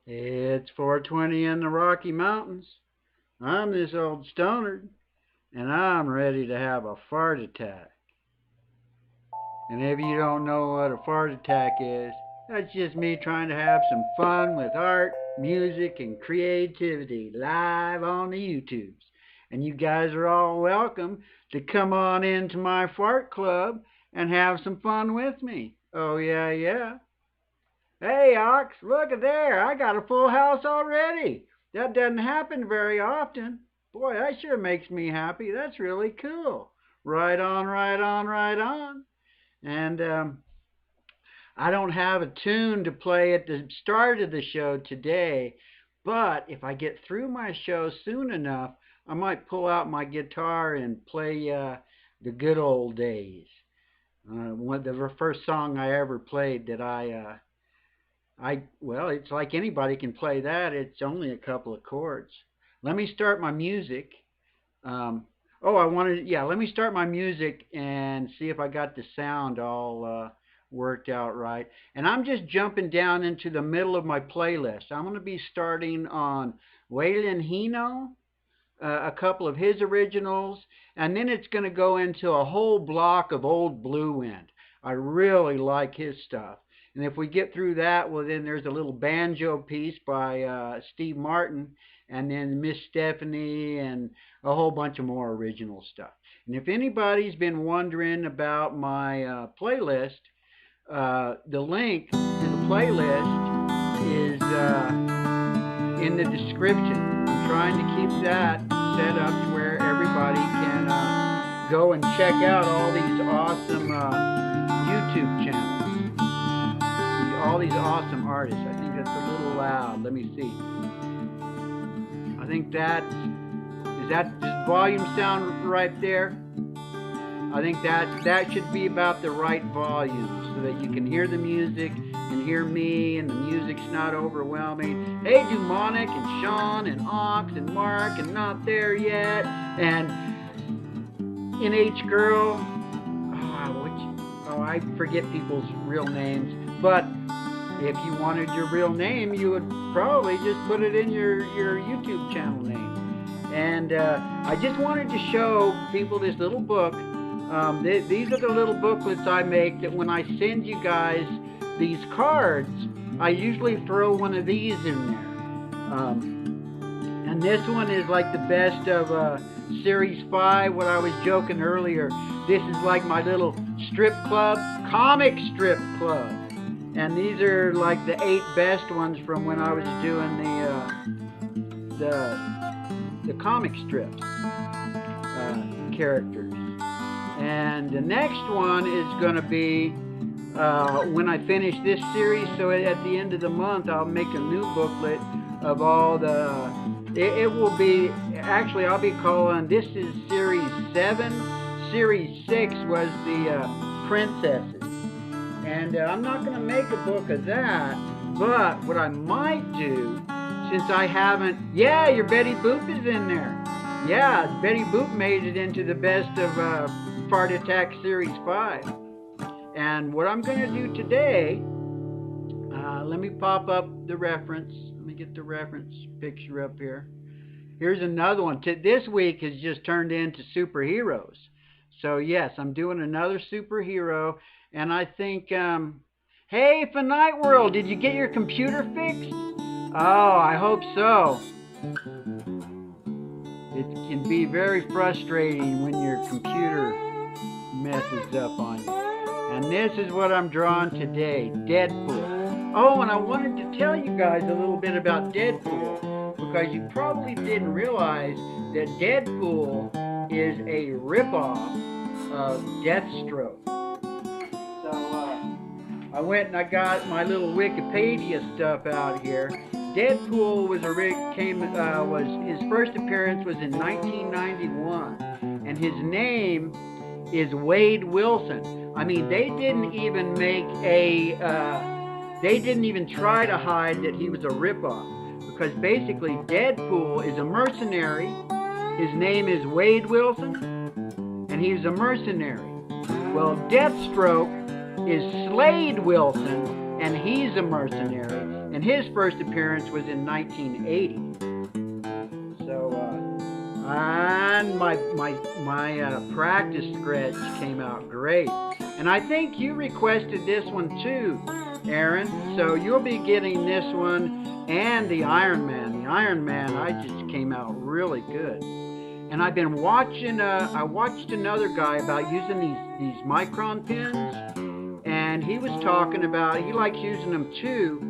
It's 4:20 in the Rocky Mountains. I'm this old stoner, and I'm ready to have a fart attack. And if you don't know what a fart attack is, that's just me trying to have some fun with art, music, and creativity live on the YouTubes. And you guys are all welcome to come on into my fart club and have some fun with me. Oh, yeah, yeah. Hey, Ox, look at there. I got a full house already. That doesn't happen very often. Boy, that sure makes me happy. That's really cool. Right on, right on, right on. And I don't have a tune to play at the start of the show today, but if I get through my show soon enough, I might pull out my guitar and play the good old days. The first song I ever played that well, it's like anybody can play that. It's only a couple of chords. Let me start my music. Let me start my music and see if I got the sound all worked out right. And I'm just jumping down into the middle of my playlist. I'm going to be starting on Waylon Hino, a couple of his originals, and then it's going to go into a whole block of old Blue Wind. I really like his stuff. And if we get through that, well, then there's a little banjo piece by Steve Martin, and then Miss Stephanie, and a whole bunch of more original stuff. And if anybody's been wondering about my playlist, the link to the playlist is in the description. I'm trying to keep that set up to where everybody can go and check out all these awesome YouTube channels. All these awesome artists. I think that's a little loud. Let me see. I think does volume sound right there? I think that should be about the right volume so that you can hear the music and hear me and the music's not overwhelming. Hey, Demonic and Sean and Ox and Mark and Not There Yet and NH Girl. I forget people's real names, but if you wanted your real name, you would probably just put it in your YouTube channel name. And I just wanted to show people this little book. These are the little booklets I make that when I send you guys these cards, I usually throw one of these in there. And this one is like the best of Series 5, what I was joking earlier. This is like my little strip club, comic strip club. And these are like the 8 best ones from when I was doing the comic strips characters. And the next one is going to be when I finish this series. So at the end of the month, I'll make a new booklet of all the. It will be actually I'll be calling this is Series 7. Series 6 was the princesses. And I'm not going to make a book of that, but what I might do, since I haven't, yeah, your Betty Boop is in there. Yeah, Betty Boop made it into the best of Fart Attack Series 5. And what I'm going to do today, let me pop up the reference. Let me get the reference picture up here. Here's another one. This week has just turned into superheroes. So yes, I'm doing another superhero. And I think, hey, Finite World, did you get your computer fixed? Oh, I hope so. It can be very frustrating when your computer messes up on you. And this is what I'm drawing today, Deadpool. Oh, and I wanted to tell you guys a little bit about Deadpool, because you probably didn't realize that Deadpool is a ripoff of Deathstroke. I went and I got my little Wikipedia stuff out here. Deadpool was his first appearance was in 1991, and his name is Wade Wilson. I mean, they didn't even try to hide that he was a ripoff, because basically Deadpool is a mercenary. His name is Wade Wilson, and he's a mercenary. Well, Deathstroke is Slade Wilson, and he's a mercenary, and his first appearance was in 1980. So, and my practice sketch came out great, and I think you requested this one too, Aaron. So you'll be getting this one and the Iron Man. The Iron Man, I just came out really good. And I've been watching. I watched another guy about using these micron pens, and he was talking about he likes using them too.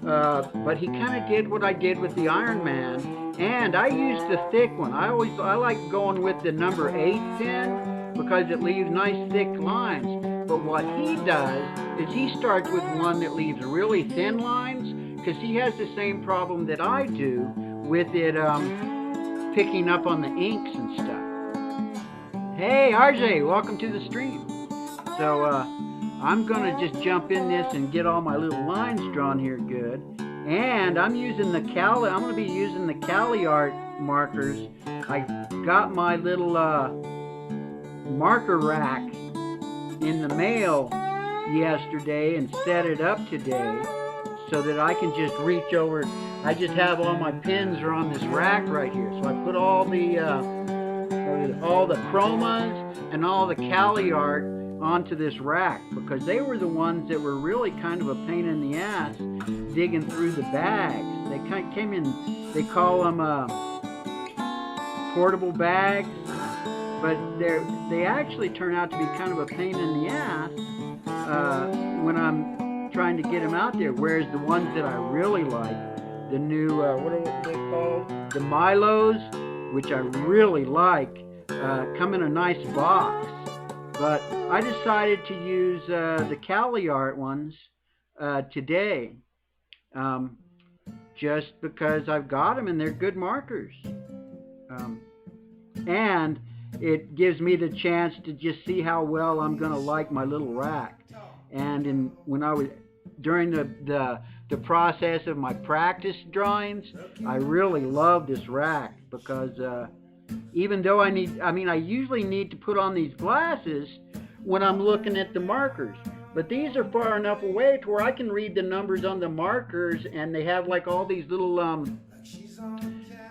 But he kind of did what I did with the Iron Man, and I used the thick one. I like going with the number 8 pen because it leaves nice thick lines. But what he does is he starts with one that leaves really thin lines because he has the same problem that I do with it picking up on the inks and stuff. Hey RJ, welcome to the stream. So I'm gonna just jump in this and get all my little lines drawn here good. And I'm using the I'm gonna be using the Cali Art markers. I got my little marker rack in the mail yesterday and set it up today so that I can just reach over. I just have all my pens are on this rack right here. So I put all the chromas and all the Cali Art onto this rack because they were the ones that were really kind of a pain in the ass digging through the bags. They kind of came in, they call them portable bags, but they actually turn out to be kind of a pain in the ass when I'm trying to get them out there. Whereas the ones that I really like, the new, what are they called? The Milos, which I really like, come in a nice box. But I decided to use the Cali Art ones today, just because I've got them and they're good markers. And it gives me the chance to just see how well I'm going to like my little rack. And when I was during the process of my practice drawings, I really love this rack because even though I usually need to put on these glasses when I'm looking at the markers, but these are far enough away to where I can read the numbers on the markers, and they have like all these little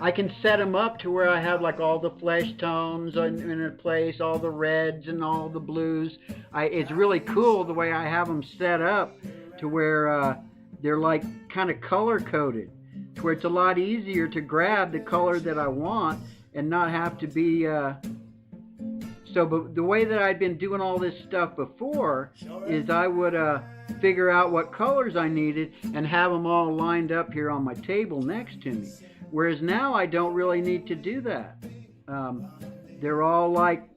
I can set them up to where I have like all the flesh tones in a place, all the reds and all the blues. It's really cool the way I have them set up to where they're like kind of color coded, to where it's a lot easier to grab the color that I want and not have to be but the way that I'd been doing all this stuff before is I would figure out what colors I needed and have them all lined up here on my table next to me. Whereas now I don't really need to do that. They're all like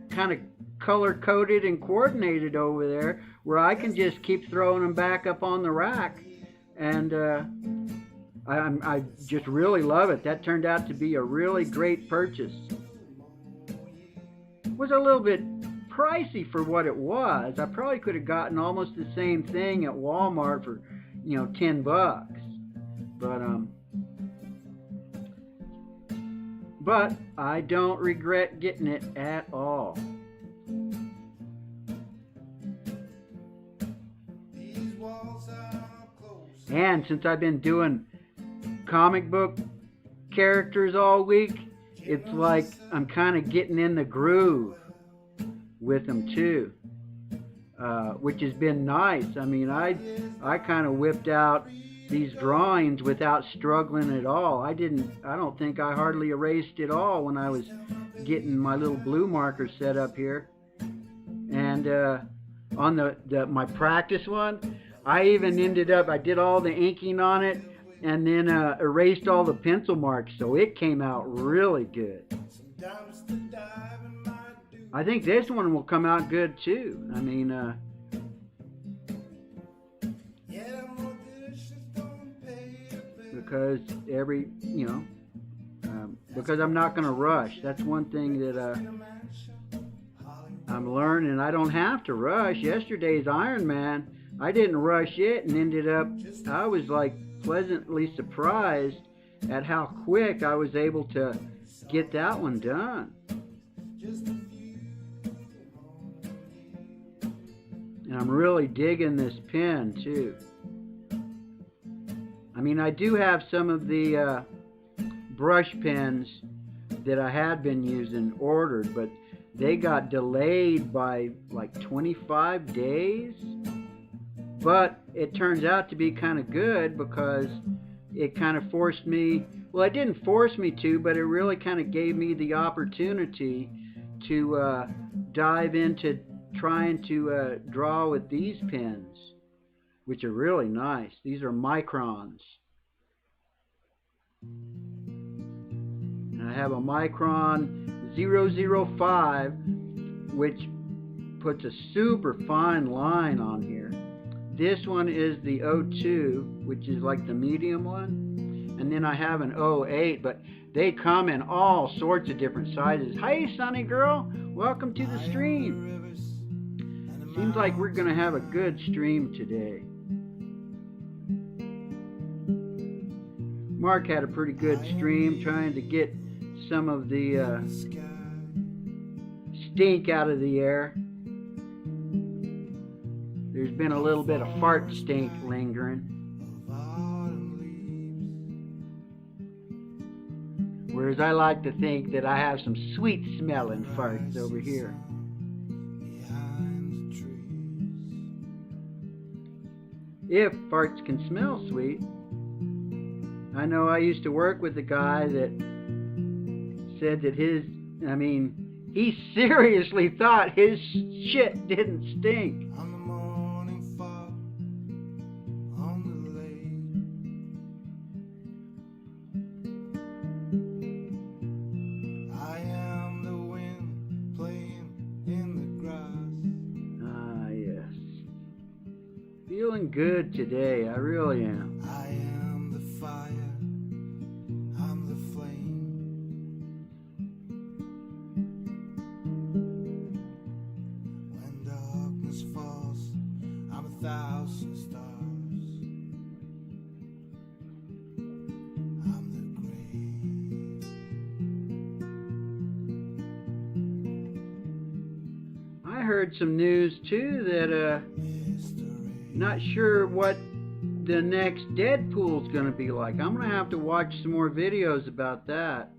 kind of color coded and coordinated over there where I can just keep throwing them back up on the rack. And I just really love it. That turned out to be a really great purchase. It was a little bit pricey for what it was. I probably could have gotten almost the same thing at Walmart for, $10. But I don't regret getting it at all. And since I've been doing comic book characters all week, it's like I'm kind of getting in the groove with them too, which has been nice. I mean, I kind of whipped out these drawings without struggling at all. I don't think I hardly erased it all when I was getting my little blue marker set up here. And on my practice one, I even I did all the inking on it and then erased all the pencil marks, so it came out really good. I think this one will come out good too. I mean, because because I'm not going to rush. That's one thing that I'm learning. I don't have to rush. Yesterday's Iron Man, I didn't rush it and ended up, I was like pleasantly surprised at how quick I was able to get that one done. And I'm really digging this pen too. I mean, I do have some of the brush pens that I had been using ordered, but they got delayed by like 25 days. But it turns out to be kind of good because it kind of forced me, well, it didn't force me to, but it really kind of gave me the opportunity to dive into trying to draw with these pens, which are really nice. These are microns. And I have a micron 005, which puts a super fine line on here. This one is the 02, which is like the medium one. And then I have an 08, but they come in all sorts of different sizes. Hey, Sunny Girl, welcome to the stream. Seems like we're going to have a good stream today. Mark had a pretty good stream trying to get some of the stink out of the air. There's been a little bit of fart stink lingering. Whereas I like to think that I have some sweet smelling farts over here. If farts can smell sweet. I know I used to work with a guy that said that he seriously thought his shit didn't stink. Feeling good today, I really am. I am the fire, I'm the flame. When darkness falls, I'm 1,000 stars. I'm the grave. I heard some news too that not sure what the next Deadpool's going to be like. I'm going to have to watch some more videos about that,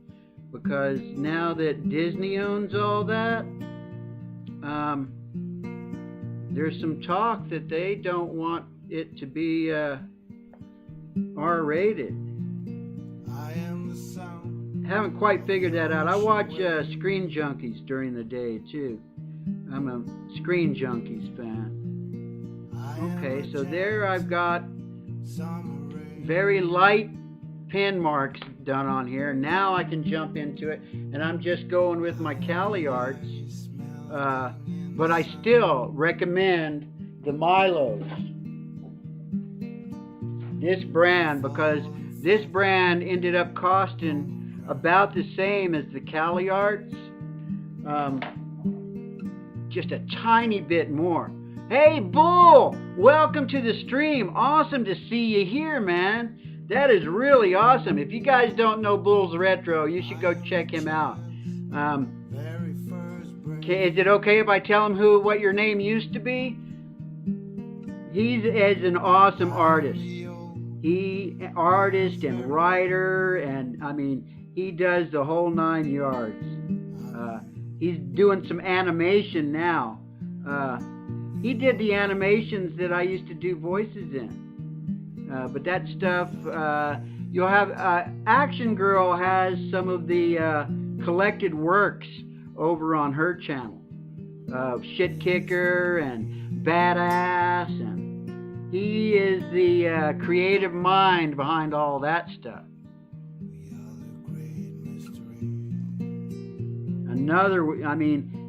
because now that Disney owns all that, there's some talk that they don't want it to be R-rated. Haven't quite figured that out. I watch Screen Junkies during the day too. I'm a Screen Junkies fan. Okay, so there I've got very light pen marks done on here. Now I can jump into it, and I'm just going with my Cali Arts. But I still recommend the Milos. This brand, because this brand ended up costing about the same as the Cali Arts. Just a tiny bit more. Hey, Bull! Welcome to the stream. Awesome to see you here, man. That is really awesome. If you guys don't know Bull's Retro, you should go check him out. Is it okay if I tell him what your name used to be? He's an awesome artist. Artist and writer, and I mean, he does the whole 9 yards. He's doing some animation now. He did the animations that I used to do voices in. But that stuff, you'll have, Action Girl has some of the collected works over on her channel. Shit Kicker and Badass, and he is the creative mind behind all that stuff.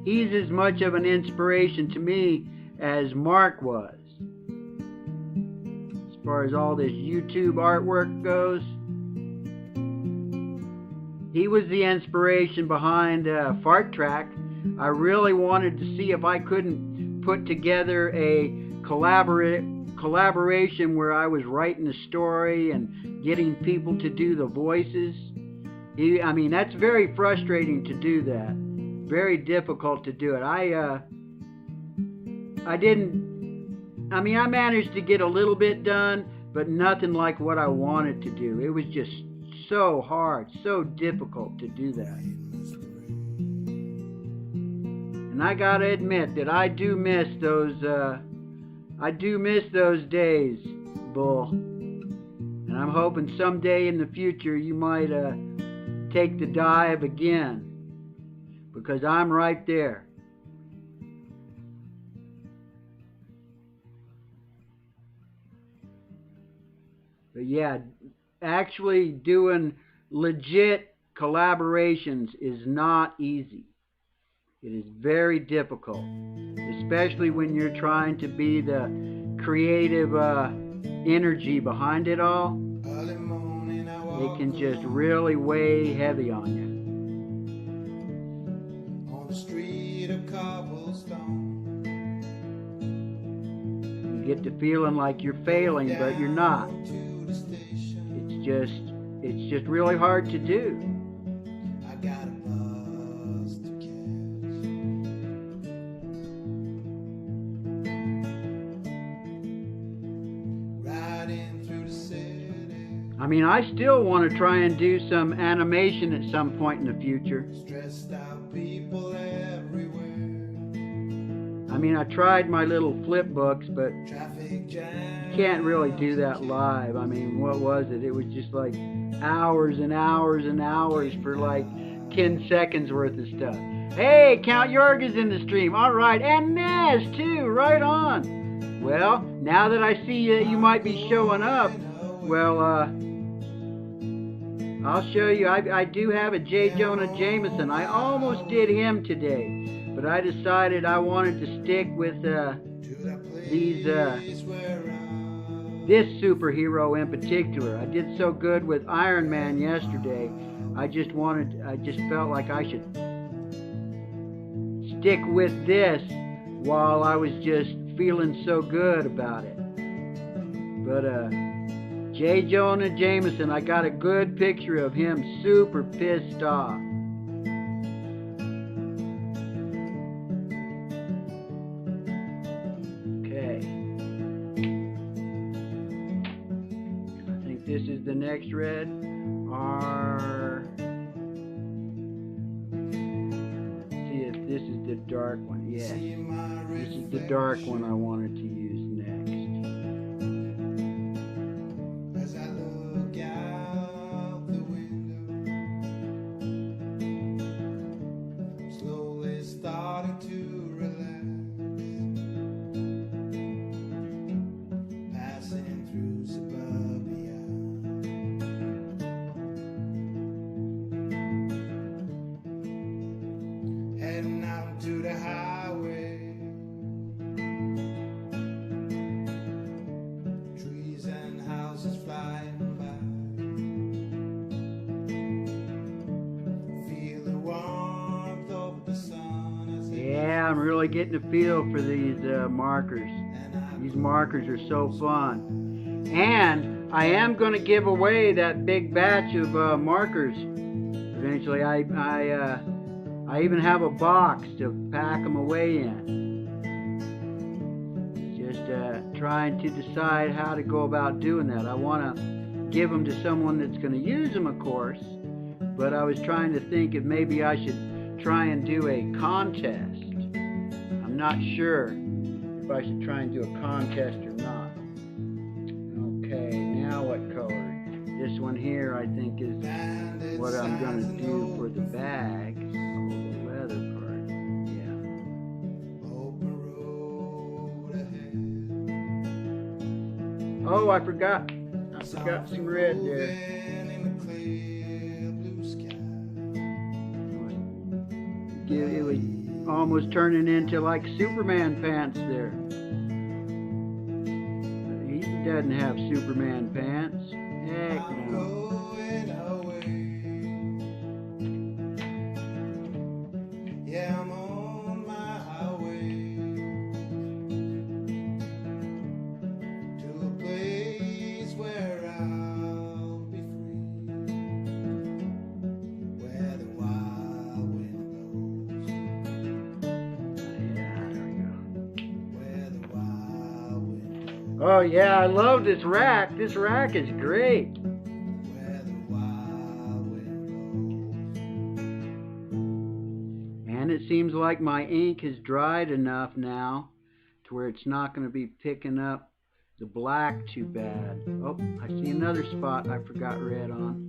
He's as much of an inspiration to me as Mark was. As far as all this YouTube artwork goes, he was the inspiration behind Fart Track. I really wanted to see if I couldn't put together a collaboration where I was writing the story and getting people to do the voices. That's very frustrating to do that. Very difficult to do it. I managed to get a little bit done, but nothing like what I wanted to do. It was just so hard, so difficult to do that. And I gotta admit that I do miss those days, Bull. And I'm hoping someday in the future you might take the dive again, because I'm right there. But yeah, actually doing legit collaborations is not easy. It is very difficult, especially when you're trying to be the creative energy behind it all. It can just really weigh heavy on you. On the street of cobblestone, you get to feeling like you're failing, but you're not. It's just really hard to do. I got a bus to catch. Riding through the city. I mean, I still want to try and do some animation at some point in the future. Stressed out people everywhere. I mean, I tried my little flip books, but you can't really do that live. I mean, what was it? It was just like hours and hours and hours for like 10 seconds worth of stuff. Hey, Count Yorga's in the stream. All right, and Nez too. Right on. Well, now that I see that you might be showing up, well, I'll show you. I do have a J. Jonah Jameson. I almost did him today, but I decided I wanted to stick with this superhero in particular. I did so good with Iron Man yesterday. I just felt like I should stick with this while I was just feeling so good about it. But J. Jonah Jameson, I got a good picture of him super pissed off. This is the next red, or see if this is the dark one. Yes, this is the dark one I wanted to use next. As I look out the window, slowly starting to relax, passing through suburbia. Heading out to the highway, trees and houses flying by, feel the warmth of the sun. Yeah, I'm really getting a feel for these markers. These markers are so fun. And I am going to give away that big batch of markers eventually. I even have a box to pack them away in. Just trying to decide how to go about doing that. I want to give them to someone that's going to use them, of course, but I was trying to think if maybe I should try and do a contest. I'm not sure if I should try and do a contest or not. Okay, now what color? This one here I think is what I'm going to do for the bag. Oh, I forgot some red there. It was almost turning into like Superman pants there. He doesn't have Superman pants. Heck no. Yeah, I'm on my highway to a place where I'll be free, where the wild wind blows. Yeah, there we go. Where the wild wind blows. Oh yeah, I love this rack. This rack is great. And it seems like my ink has dried enough now to where it's not going to be picking up the black too bad. Oh, I see another spot I forgot red on.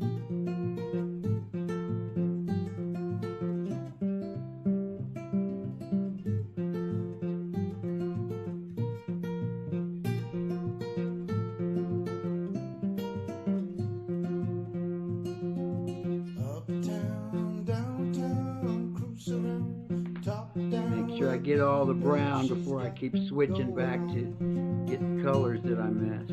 Make sure I get all the brown before I keep switching back to get the colors that I missed.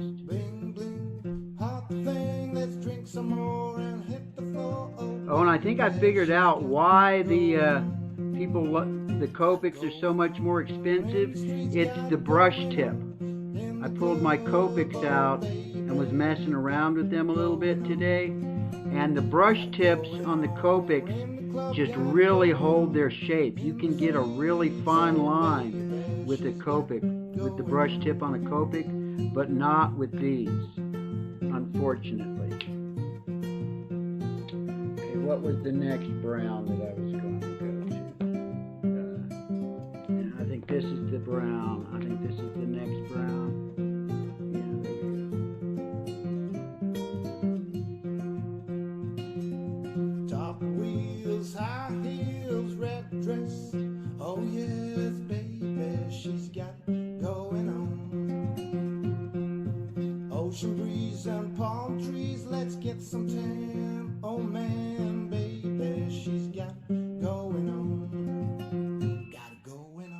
Oh, and I think I figured out why the Copics are so much more expensive. It's the brush tip. I pulled my Copics out and was messing around with them a little bit today, and the brush tips on the Copics just really hold their shape. You can get a really fine line with the Copic, with the brush tip on a Copic, but not with these, unfortunately. Okay, what was the next brown that I was going to go to? Yeah, I think this is the brown. I think this is the next brown. High heels, red dress. Oh yes, baby, she's got going on. Ocean breeze and palm trees, let's get some tan. Oh man, baby, she's got going on. Got it going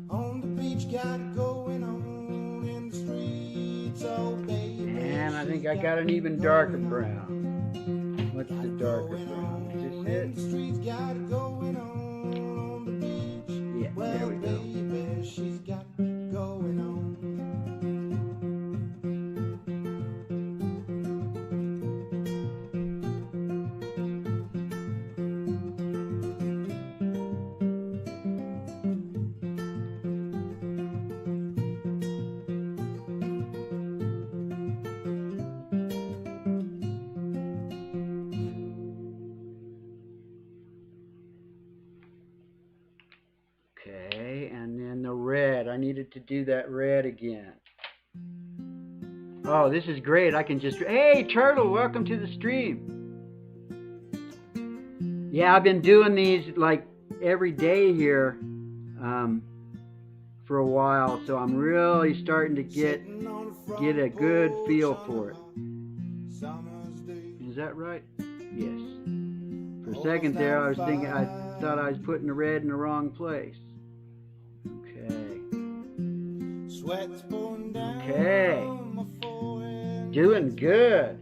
on the beach, got it going on in the streets. Oh baby. And I think I got an even darker brown. What's the darker brown? Is this it? Yeah, there we go. She's got going on. Okay, and then the red. I needed to do that red again. Oh, this is great. I can just... Hey, Turtle, welcome to the stream. Yeah, I've been doing these like every day here for a while, so I'm really starting to get a good feel for it. Is that right? Yes. For a second there, I thought I was putting the red in the wrong place. Okay. Doing good.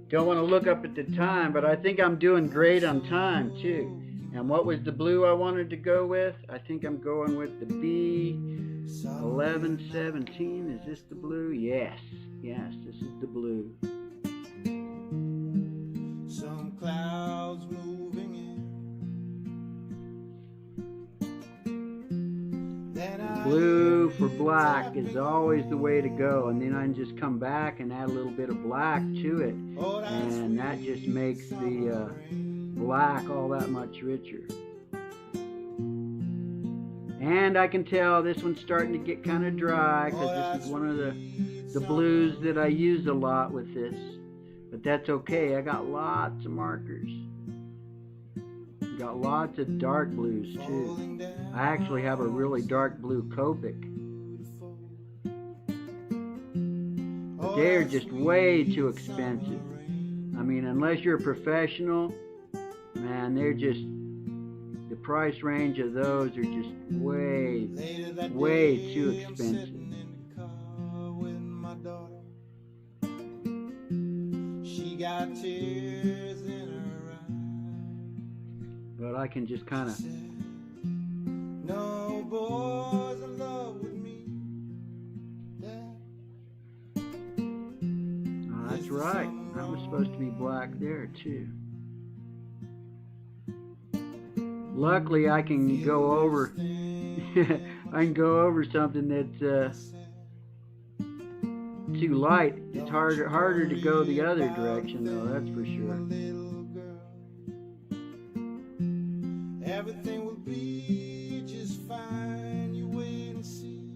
Don't want to look up at the time, but I think I'm doing great on time too. And what was the blue I wanted to go with? I think I'm going with the B1117. Is this the blue? Yes. Yes, this is the blue. Some clouds moving in. Blue for black is always the way to go, and then I can just come back and add a little bit of black to it, and that just makes the black all that much richer. And I can tell this one's starting to get kind of dry because this is one of the blues that I use a lot with this, but that's okay. I got lots of markers. Got lots of dark blues too. I actually have a really dark blue Copic. But they're just way too expensive. I mean, unless you're a professional, man, they're just, the price range of those are just way too expensive. She got tears in her eyes. But I can just kind of... No boys in love with me. Oh, that's right. That was supposed to be black there too. Luckily, I can go over. I can go over something that's too light, it's harder to go the other direction, though. That's for sure. Everything will be just fine. You wait and see.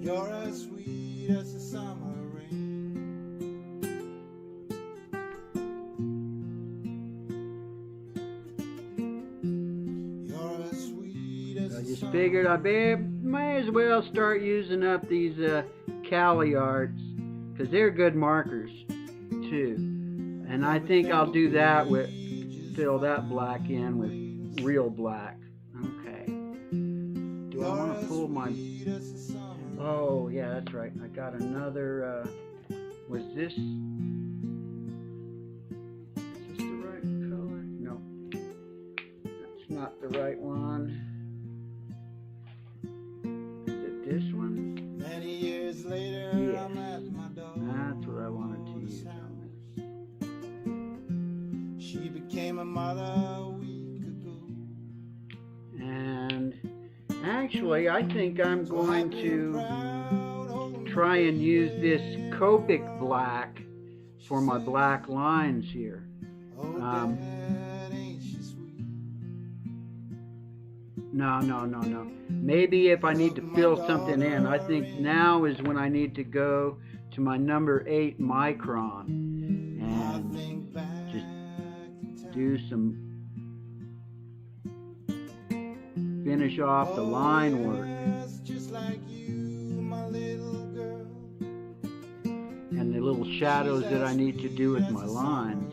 You're as sweet as the summer rain. You're as sweet as I the just summer figured I rain. may as well start using up these Cali arts, because they're good markers too. And I think I'll do that with, fill that black in with real black. Okay. Do I want to pull my... Oh, yeah, that's right. I got another... Was this... Is this the right color? No. That's not the right one. Is it this one? Many years later, Yes. I'm at my door. That's what I wanted to use on this. She became a mother a week ago. And actually, I think I'm going to try and use this Copic black for my black lines here. No. Maybe if I need to fill something in, I think now is when I need to go to my number 8 micron and just do some, finish off the line work. And the little shadows that I need to do with my lines.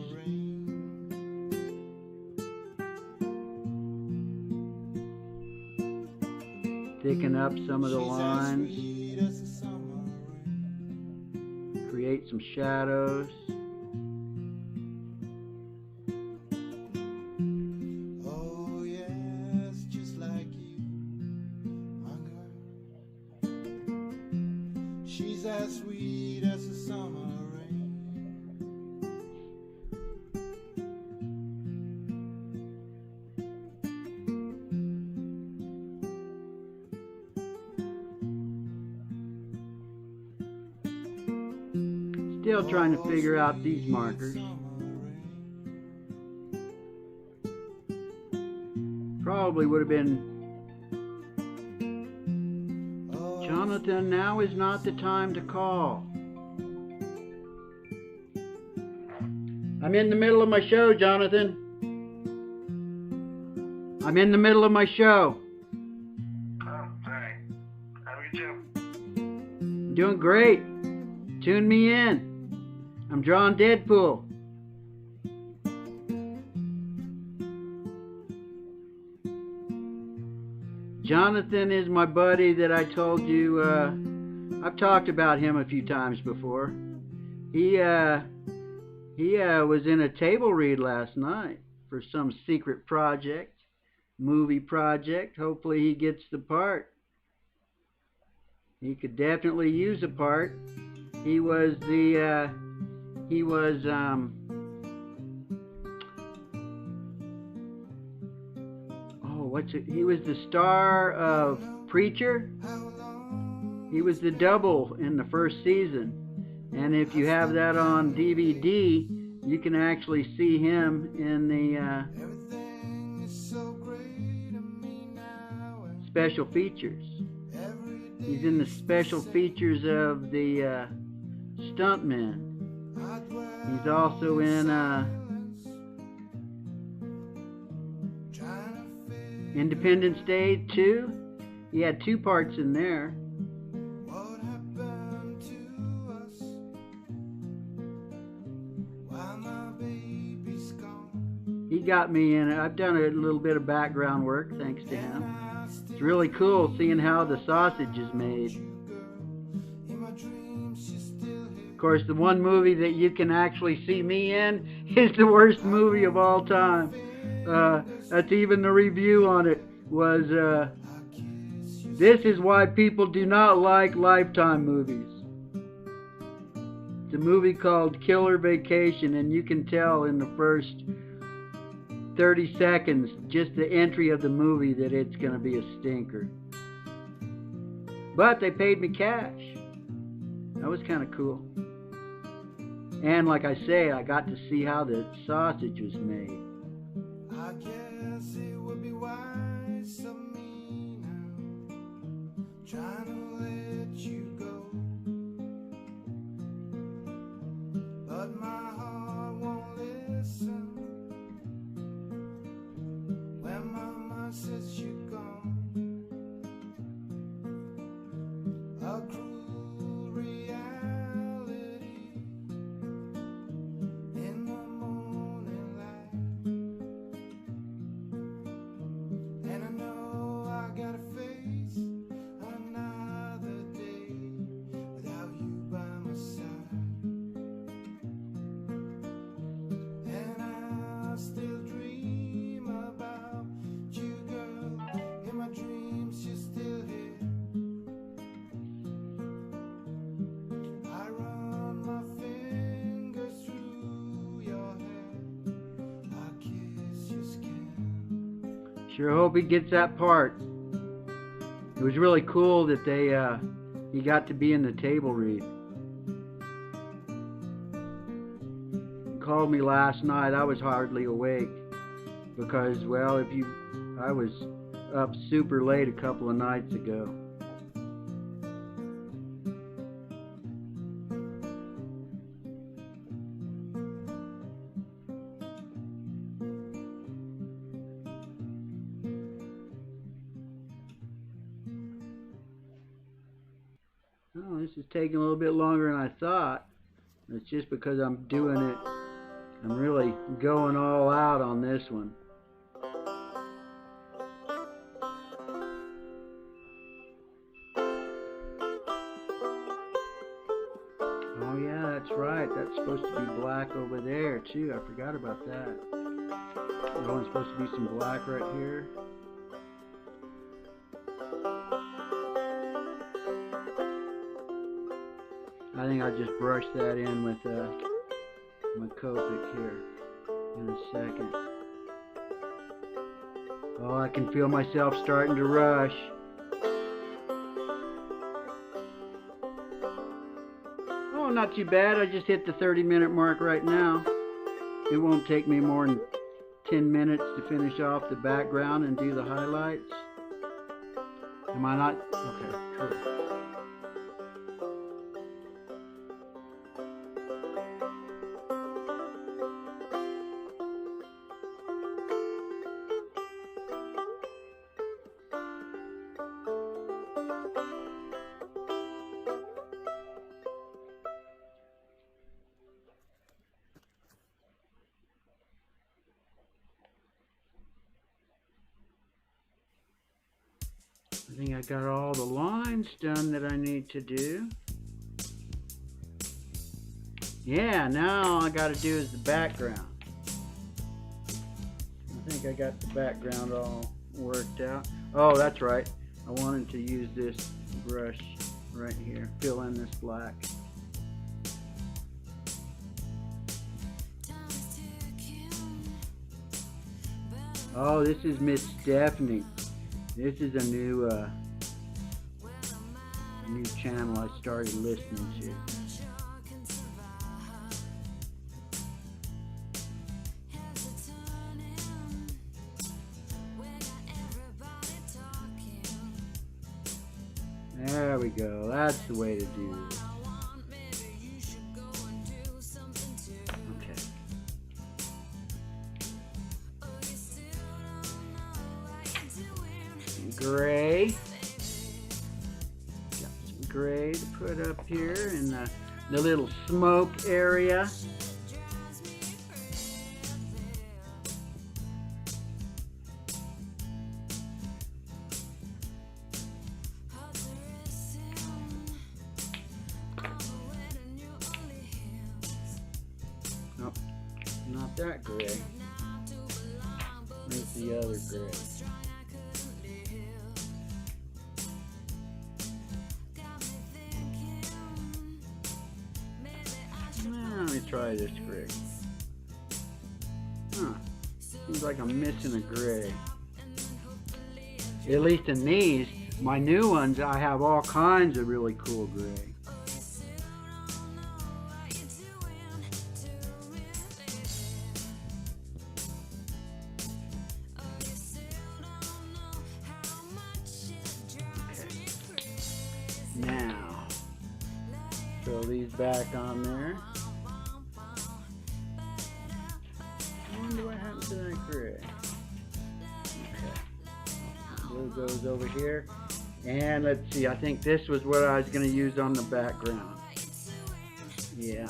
Thicken up some of the lines. Create some shadows. Oh yes, just like you, my girl. She's as sweet as the summer rain. Still trying to figure out these markers. Probably would have been, Jonathan, now is not the time to call. I'm in the middle of my show, Jonathan. I'm in the middle of my show. Oh, sorry. How are you doing? I'm doing great. Tune me in. I'm drawing Deadpool. Jonathan is my buddy that I told you, I've talked about him a few times before. He was in a table read last night for some secret project, movie project. Hopefully he gets the part. He could definitely use a part. He was the, he was the star of Preacher. He was the double in the first season. And if you have that on DVD, you can actually see him in the special features. He's in the special features of the Stuntmen. He's also in Independence Day 2. He had 2 parts in there. He got me in it. I've done a little bit of background work thanks to him. It's really cool seeing how the sausage is made. Of course, the one movie that you can actually see me in is the worst movie of all time. That's even the review on it was, this is why people do not like Lifetime movies. It's a movie called Killer Vacation, and you can tell in the first 30 seconds, just the entry of the movie, that it's going to be a stinker. But they paid me cash. That was kind of cool. And like I say, I got to see how the sausage was made. I guess it would be wise of me now, trying to let you go, but my heart won't listen when my mind says you're gone. A cruel reality in the morning light, and I know I gotta face another day without you by my side, and I still dream about you, girl. In my dreams you're still here. I run my fingers through your hair, I kiss your skin. Sure hope he gets that part. It was really cool that he got to be in the table read. He called me last night. I was hardly awake because, well, I was up super late a couple of nights ago. Oh, this is taking a little bit longer than I thought. It's just because I'm doing it. I'm really going all out on this one. Oh yeah, that's right. That's supposed to be black over there too. I forgot about that. There's only supposed to be some black right here. I think I'll just brush that in with my Copic here in a second. Oh, I can feel myself starting to rush. Oh, not too bad. I just hit the 30-minute mark right now. It won't take me more than 10 minutes to finish off the background and do the highlights. Am I not? Okay, cool. I think I got all the lines done that I need to do. Yeah, now all I got to do is the background. I think I got the background all worked out. Oh, that's right. I wanted to use this brush right here. Fill in this black. Oh, this is Miss Stephanie. This is a new channel I started listening to. There we go. That's the way to do it. Okay. Gray. Got some gray to put up here in the little smoke area. Nope, not that gray. Make the other gray. Let me try this gray. Huh. Seems like I'm missing a gray. At least in these, my new ones, I have all kinds of really cool gray. Throw these back on there. I wonder what happened to that grid. Okay. Blue goes over here. And let's see, I think this was what I was going to use on the background. Yeah.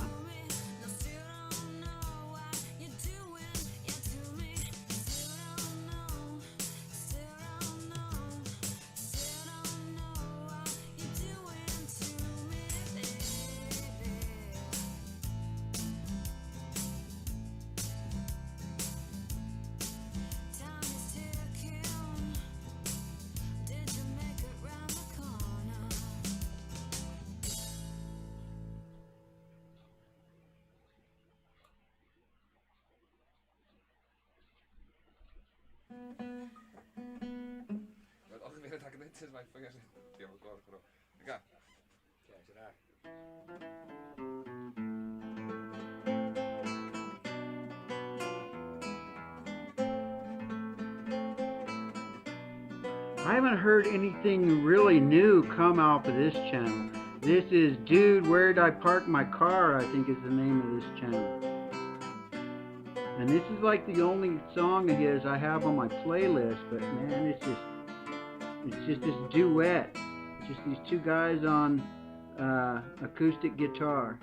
I haven't heard anything really new come off of this channel. This is Dude, Where'd I Park My Car, I think is the name of this channel. And this is like the only song of his I have on my playlist, but man, it's just this duet. It's just these two guys on acoustic guitar.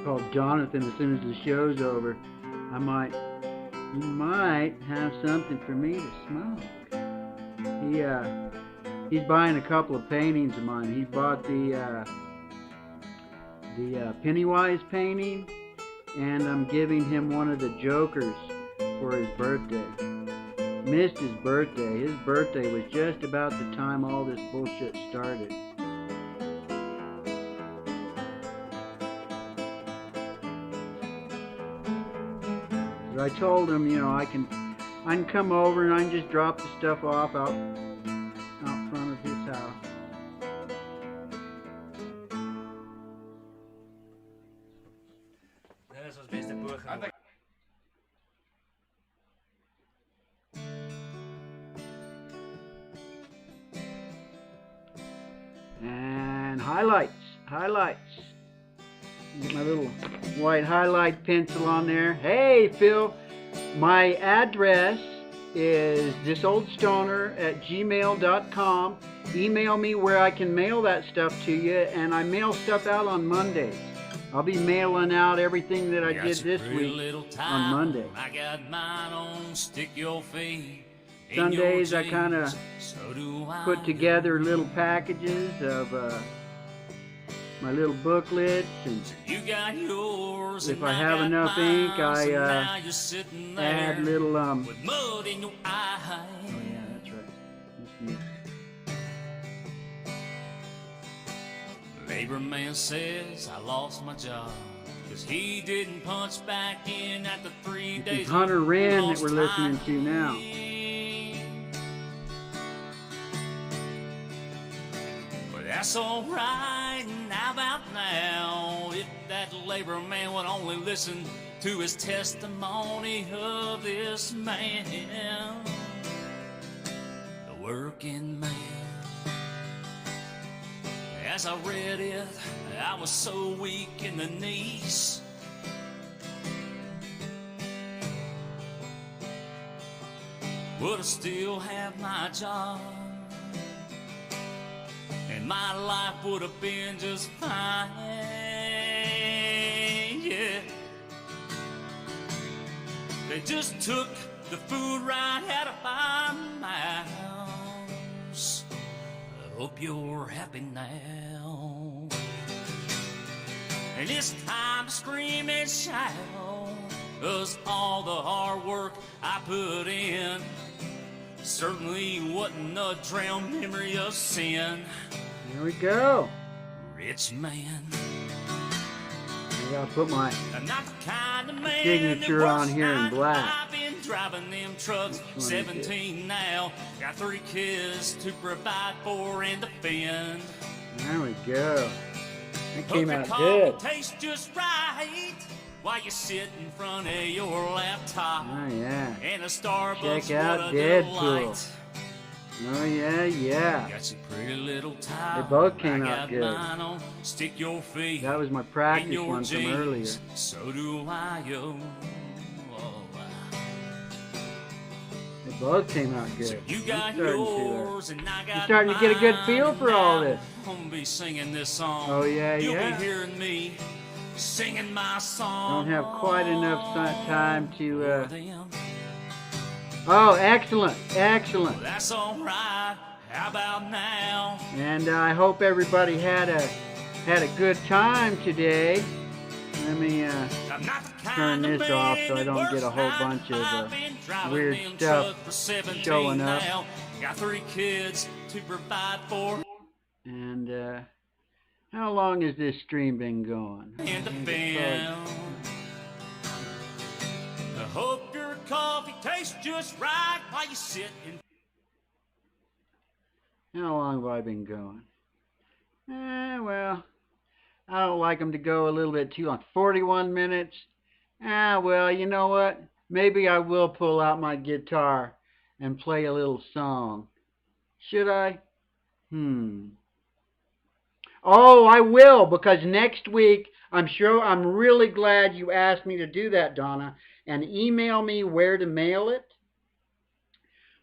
Called Jonathan. As soon as the show's over, you might have something for me to smoke. He's buying a couple of paintings of mine. He bought the Pennywise painting, and I'm giving him one of the Jokers for his birthday. Missed his birthday. His birthday was just about the time all this bullshit started. I told him, you know, I can come over and I can just drop the stuff off out front of his house. And highlights. Get my little white highlight pencil on there. Hey Phil, my address is thisoldstoner@gmail.com. Email me where I can mail that stuff to you, and I mail stuff out on Mondays. I'll be mailing out everything that I did this week on Monday. I got mine on Stick Your Feet. Sundays I kind of put together little packages of my little booklets, and you got yours, if I have enough ink, I add little with mud in your eye. Oh yeah, that's right. That's neat. Labor man says I lost my job because he didn't punch back in at the 3 This days. is Hunter Wren that we're listening to now. That's alright, how about now? If that labor man would only listen to his testimony of this man, the working man. As I read it, I was so weak in the knees. Would I still have my job? And my life would have been just fine, yeah. They just took the food right out of my mouth. I hope you're happy now. And it's time to scream and shout, 'cause all the hard work I put in certainly wasn't a drowned memory of sin. There we go. Rich man. I gotta put my Not the kind of man signature on here in black. I've been driving them trucks, 17 now. Got 3 kids to provide for and defend. There we go. That came Hope out your good. coffee tastes just right while you sit in front of your laptop. Oh yeah. And a Starbucks, Check out what a Deadpool. delight. Oh yeah, yeah. Got your pretty little towel. They both came I out got good. mine on. Stick your feet That was my in practice your one from jeans. earlier. So do I, yo. Oh, They both came out good. you I'm got starting yours and I got starting to get a good feel mine, for all and this. now I'm gonna be singing this song. Oh, yeah, You'll yeah. be hearing me singing my song. Don't have quite enough time to. For them. Oh, excellent, excellent. That's all right. How about now? And I hope everybody had a good time today. Let me I'm not the turn kind of this off man so I that don't works get a whole 9 to bunch of 5 and driving weird them stuff truck for 17 showing up. now. Got 3 kids to provide for. And how long has this stream been going? And the band. I hope your coffee tastes just right while you sit in. How long have I been going? Well, I don't like them to go a little bit too long. 41 minutes. Well, you know what? Maybe I will pull out my guitar and play a little song. Should I? Oh, I will, because next week, I'm really glad you asked me to do that, Donna, and email me where to mail it.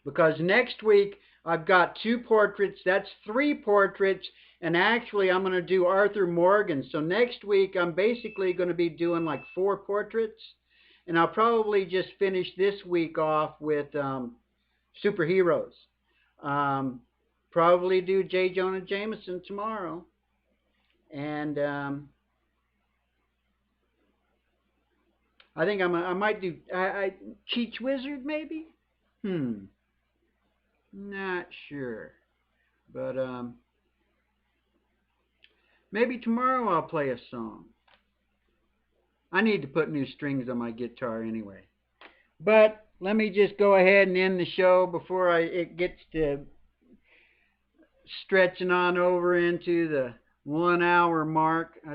Because next week, I've got 2 portraits, that's 3 portraits, and actually I'm going to do Arthur Morgan. So next week, I'm basically going to be doing like 4 portraits, and I'll probably just finish this week off with superheroes. Probably do J. Jonah Jameson tomorrow. And I think I might do Cheech Wizard maybe. Not sure, but maybe tomorrow I'll play a song. I need to put new strings on my guitar anyway. But let me just go ahead and end the show before it gets to stretching on over into the 1 hour mark. I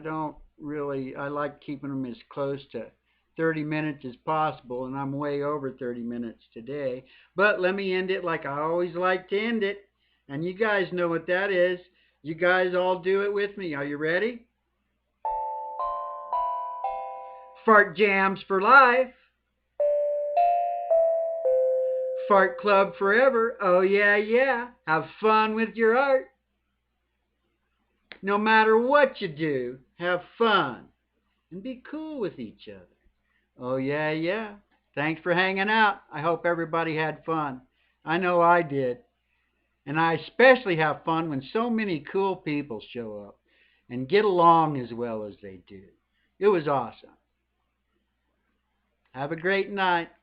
like keeping them as close to 30 minutes as possible, and I'm way over 30 minutes today. But let me end it like I always like to end it, and you guys know what that is. You guys all do it with me. Are you ready? Fart jams for life. Fart club forever. Oh yeah, yeah. Have fun with your art. No matter what you do, have fun and be cool with each other. Oh yeah, yeah. Thanks for hanging out. I hope everybody had fun. I know I did. And I especially have fun when so many cool people show up and get along as well as they do. It was awesome. Have a great night.